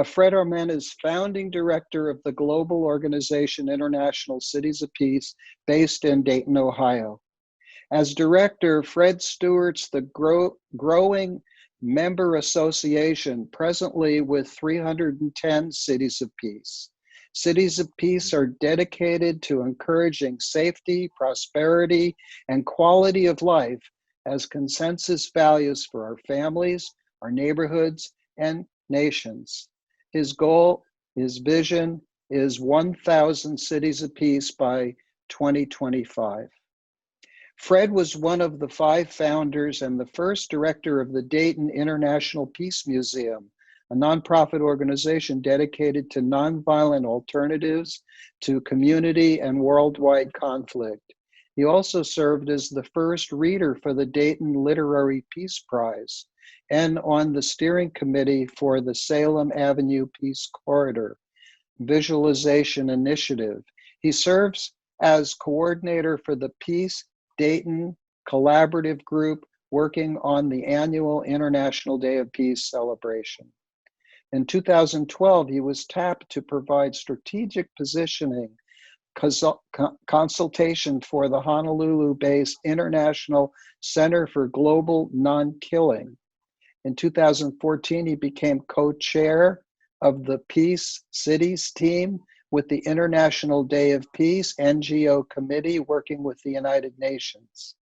Fred Arment is founding director of the global organization International Cities of Peace, based in Dayton, Ohio. As director, Fred stewards the growing member association, presently with 310 Cities of Peace. Cities of Peace are dedicated to encouraging safety, prosperity, and quality of life as consensus values for our families, our neighborhoods, and nations. His goal, his vision is 1,000 Cities of Peace by 2025. Fred was one of the 5 founders and the first director of the Dayton International Peace Museum, a nonprofit organization dedicated to nonviolent alternatives to community and worldwide conflict. He also served as the first reader for the Dayton Literary Peace Prize and on the steering committee for the Salem Avenue Peace Corridor Visualization Initiative. He serves as coordinator for the Peace Dayton Collaborative Group, working on the annual International Day of Peace celebration. In 2012, he was tapped to provide strategic positioning consultation for the Honolulu-based International Center for Global Non-Killing. In 2014, he became co-chair of the Peace Cities team with the International Day of Peace NGO committee working with the United Nations.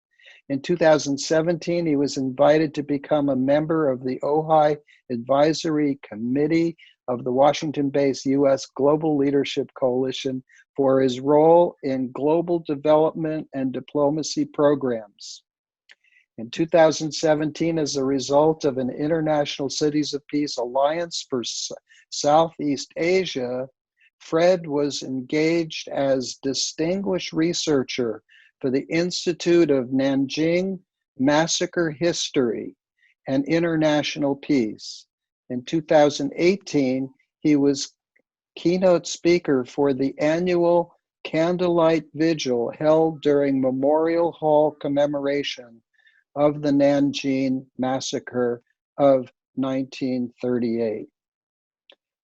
In 2017, he was invited to become a member of the Ojai Advisory Committee of the Washington-based U.S. Global Leadership Coalition for his role in global development and diplomacy programs. In 2017, as a result of an International Cities of Peace Alliance for Southeast Asia, Fred was engaged as distinguished researcher for the Institute of Nanjing Massacre History and International Peace. In 2018, he was keynote speaker for the annual Candlelight Vigil held during Memorial Hall commemoration of the Nanjing Massacre of 1938.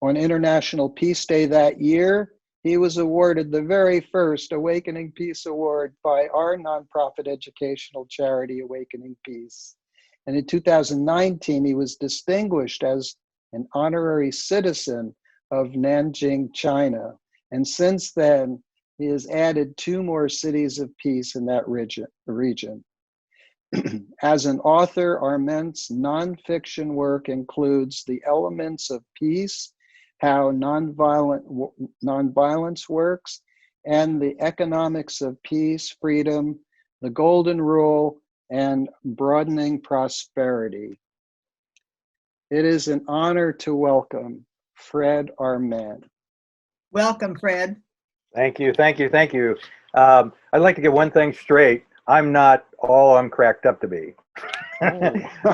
On International Peace Day that year, he was awarded the very first Awakening Peace Award by our nonprofit educational charity, Awakening Peace. And in 2019, he was distinguished as an honorary citizen of Nanjing, China. And since then, he has added 2 more Cities of Peace in that region. As an author, Arment's nonfiction work includes The Elements of Peace, How Nonviolence Works, and The Economics of Peace, Freedom, The Golden Rule, and Broadening Prosperity. It is an honor to welcome Fred Arment. Welcome, Fred. Thank you, thank you, thank you. I'd like to get one thing straight. I'm not all I'm cracked up to be.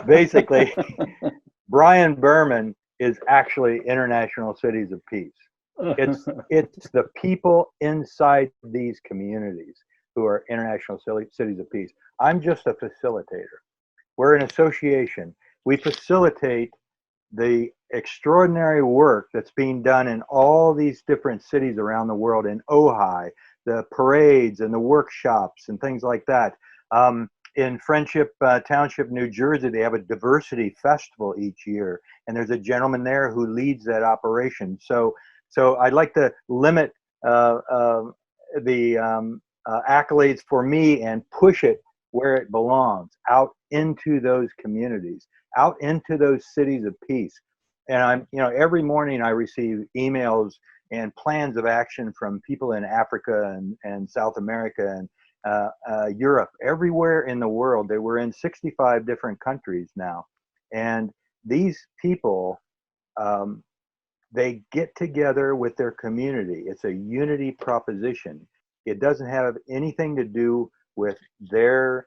Basically, Brian Berman is actually International Cities of Peace. It's the people inside these communities who are International Cities of Peace. I'm just a facilitator. We're an association. We facilitate the extraordinary work that's being done in all these different cities around the world, in Ojai, the parades and the workshops and things like that. In Friendship Township, New Jersey, they have a diversity festival each year, and there's a gentleman there who leads that operation. So I'd like to limit the accolades for me and push it where it belongs, out into those communities, out into those cities of peace. And every morning I receive emails and plans of action from people in Africa and South America and Europe, everywhere in the world. They were in 65 different countries now. And these people, they get together with their community. It's a unity proposition. It doesn't have anything to do with their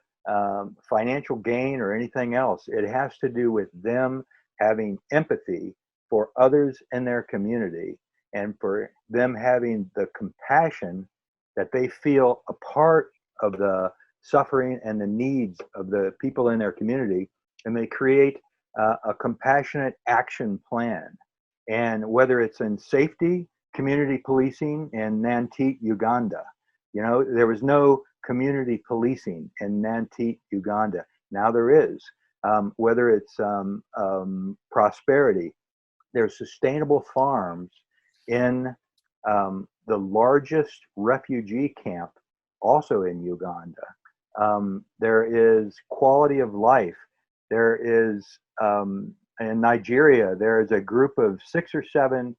financial gain or anything else. It has to do with them having empathy for others in their community, and for them having the compassion that they feel a part of the suffering and the needs of the people in their community, and they create a compassionate action plan. And whether it's in safety, community policing in Nantit, Uganda, there was no community policing in Nantit, Uganda. Now there is. Whether it's prosperity, there's sustainable farms in the largest refugee camp, also in Uganda. There is quality of life. There is, in Nigeria, there is a group of 6 or 7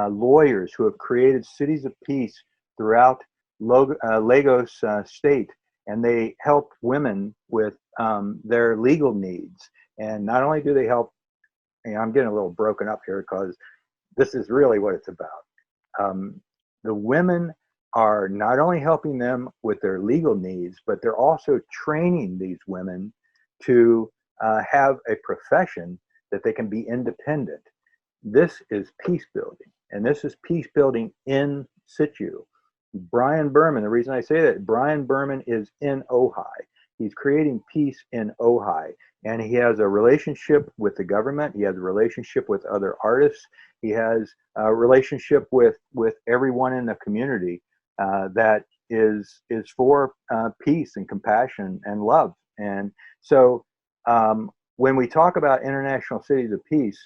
lawyers who have created cities of peace throughout Lagos state, and they help women with their legal needs. And not only do they help, I'm getting a little broken up here because this is really what it's about. The women are not only helping them with their legal needs, but they're also training these women to have a profession that they can be independent. This is peace building, and this is peace building in situ. Brian Berman, the reason I say that, Brian Berman is in Ojai. He's creating peace in Ojai, and he has a relationship with the government. He has a relationship with other artists. He has a relationship with everyone in the community that is for peace and compassion and love. And so when we talk about International Cities of Peace,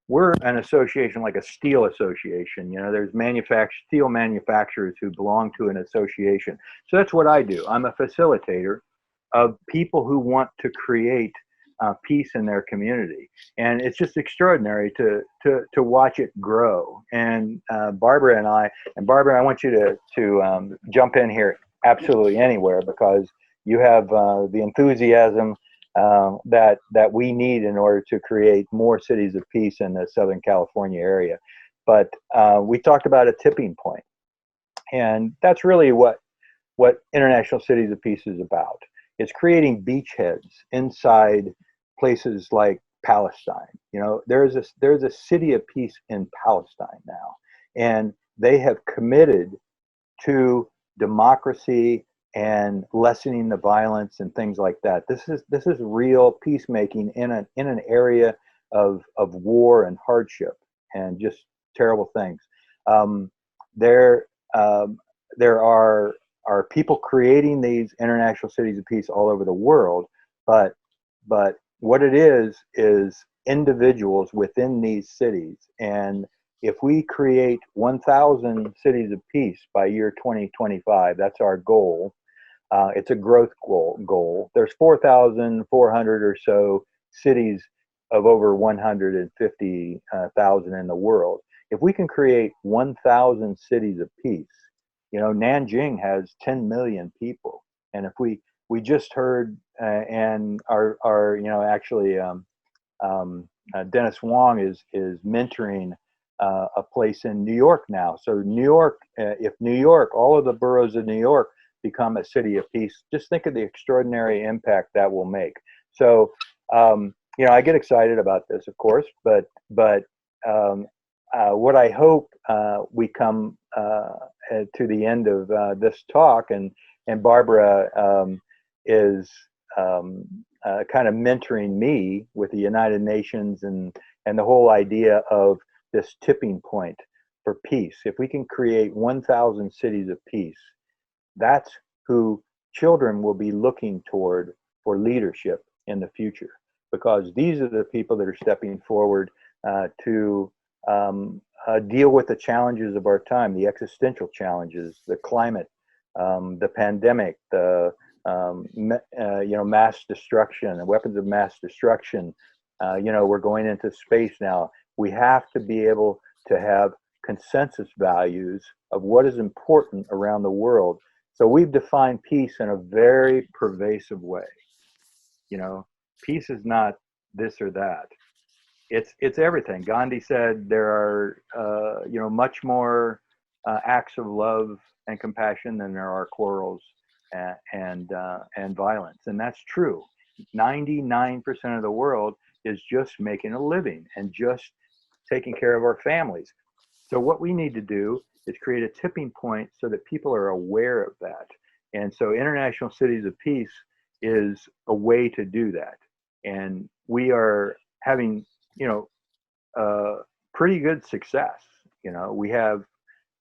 we're an association like a steel association. There's steel manufacturers who belong to an association. So that's what I do. I'm a facilitator of people who want to create peace in their community, and it's just extraordinary to watch it grow. And Barbara, I want you to jump in here absolutely anywhere, because you have the enthusiasm that we need in order to create more cities of peace in the Southern California area. But we talked about a tipping point, and that's really what International Cities of Peace is about. It's creating beachheads inside places like Palestine. There's a city of peace in Palestine now, and they have committed to democracy and lessening the violence and things like that. This is real peacemaking in an area of war and hardship and just terrible things. There are people creating these international cities of peace all over the world, but what it is individuals within these cities. And if we create 1,000 cities of peace by year 2025, that's our goal. It's a growth goal. There's 4,400 or so cities of over 150,000 in the world. If we can create 1,000 cities of peace, Nanjing has 10 million people, and if we just heard and our actually Dennis Wong is mentoring a place in New York now. So New York, if New York, all of the boroughs of New York become a city of peace, just think of the extraordinary impact that will make. So I get excited about this, of course, but what I hope we come to the end of this talk, and Barbara is kind of mentoring me with the United Nations and the whole idea of this tipping point for peace. If we can create 1,000 cities of peace, that's who children will be looking toward for leadership in the future, because these are the people that are stepping forward to deal with the challenges of our time, the existential challenges, the climate, the pandemic, the mass destruction, the weapons of mass destruction. We're going into space now. We have to be able to have consensus values of what is important around the world. So we've defined peace in a very pervasive way. Peace is not this or that. It's everything. Gandhi said there are much more acts of love and compassion than there are quarrels and violence, and that's true. 99% of the world is just making a living and just taking care of our families. So what we need to do is create a tipping point so that people are aware of that. And so International Cities of Peace is a way to do that. And we are having, pretty good success. You know, we have,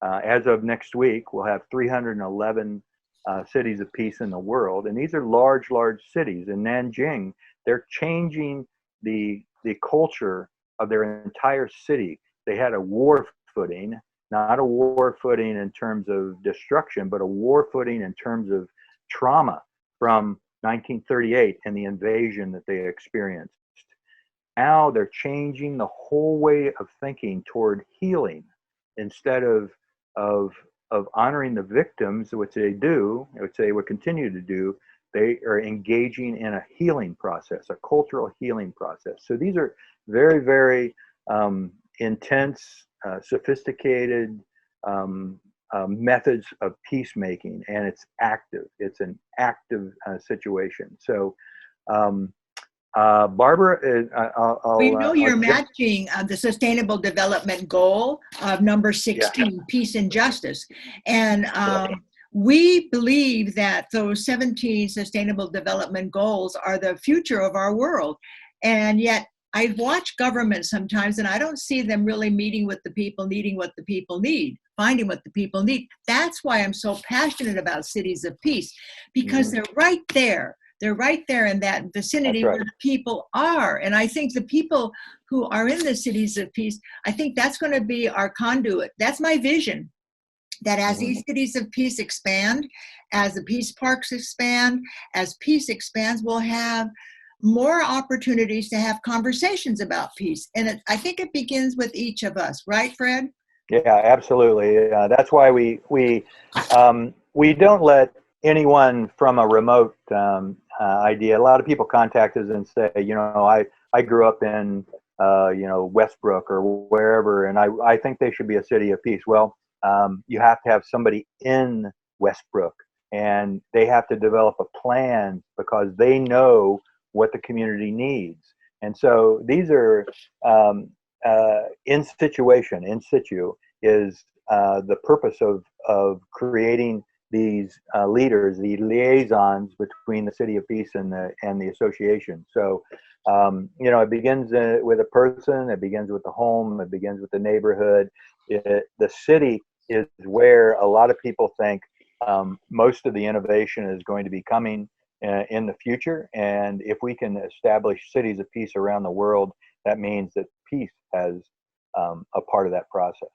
as of next week, we'll have 311 cities of peace in the world, and these are large, large cities. In Nanjing, they're changing the culture of their entire city. They had a war footing, not a war footing in terms of destruction, but a war footing in terms of trauma from 1938 and the invasion that they experienced. Now they're changing the whole way of thinking toward healing instead of honoring the victims, which they do, which they would continue to do. They are engaging in a healing process, a cultural healing process. So these are very, very intense, sophisticated methods of peacemaking, and it's active. It's an active situation. So, Barbara, We know you're matching the Sustainable Development Goal of number 16, peace and justice. And we believe that those 17 Sustainable Development Goals are the future of our world. And yet, I watch government sometimes, and I don't see them really meeting with the people, needing what the people need, finding what the people need. That's why I'm so passionate about cities of peace, because they're right there. They're right there in that vicinity where the people are. And I think the people who are in the cities of peace, I think that's going to be our conduit. That's my vision, that as these cities of peace expand, as the peace parks expand, as peace expands, we'll have more opportunities to have conversations about peace. And I think it begins with each of us, right, Fred? Yeah, absolutely. That's why we don't let anyone from a remote idea. A lot of people contact us and say, you know, I grew up in you know, Westbrook or wherever, and I think they should be a city of peace. Well, you have to have somebody in Westbrook, and they have to develop a plan because they know what the community needs. And so these are in situ is the purpose of creating these leaders, the liaisons between the City of Peace and the association. So you know, it begins with a person, it begins with the home, it begins with the neighborhood. The city is where a lot of people think most of the innovation is going to be coming in the future. And if we can establish cities of peace around the world, that means that peace has a part of that process.